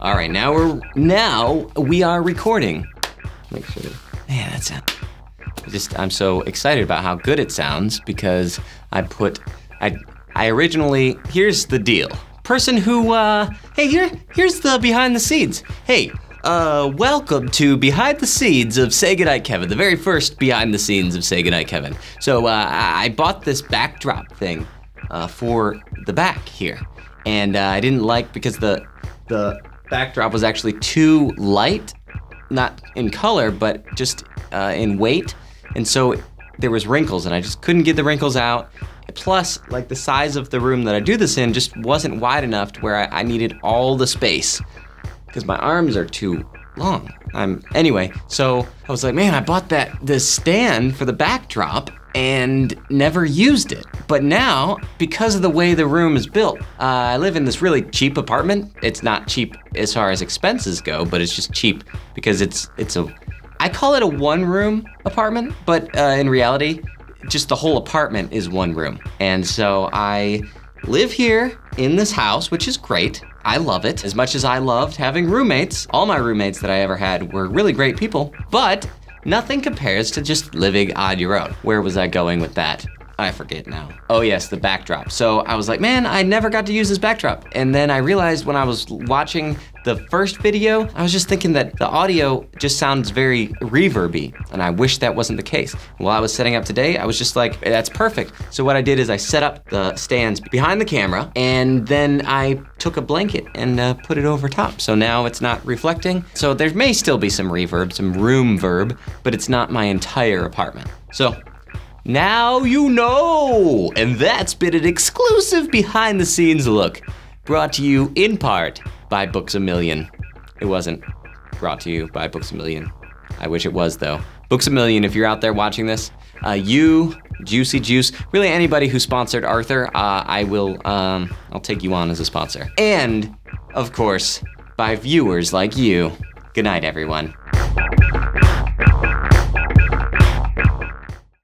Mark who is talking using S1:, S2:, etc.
S1: All right, now we are recording. Make sure. Man, that sounds. I'm so excited about how good it sounds because I originally, here's the deal. Person who, hey, here's the behind the scenes. Hey, welcome to Behind the Scenes of Say Goodnight Kevin, the very first behind the scenes of Say Goodnight Kevin. So, I bought this backdrop thing, for the back here. And, I didn't like because the backdrop was actually too light, not in color, but just, in weight. And so there was wrinkles and I just couldn't get the wrinkles out. Plus, like the size of the room that I do this in just wasn't wide enough to where I needed all the space because my arms are too long. Anyway, so I was like, man, I bought this stand for the backdrop and never used it. But now, because of the way the room is built, I live in this really cheap apartment. It's not cheap as far as expenses go, but it's just cheap because I call it a one-room apartment, but in reality, just the whole apartment is one room. And so I live here in this house, which is great. I love it. As much as I loved having roommates, all my roommates that I ever had were really great people, but nothing compares to just living on your own. Where was I going with that? I forget now. Oh yes, the backdrop. So I was like, man, I never got to use this backdrop. And then I realized when I was watching the first video, I was just thinking that the audio just sounds very reverby, and I wish that wasn't the case. While I was setting up today, I was just like, that's perfect. So what I did is I set up the stands behind the camera, and then I took a blanket and put it over top. So now it's not reflecting. So there may still be some reverb, some room verb, but it's not my entire apartment. So, now you know! And that's been an exclusive behind the scenes look, brought to you in part by Books A Million. It wasn't brought to you by Books A Million. I wish it was though. Books A Million, if you're out there watching this, you, Juicy Juice, really anybody who sponsored Arthur, I'll take you on as a sponsor. And, of course, by viewers like you. Good night, everyone.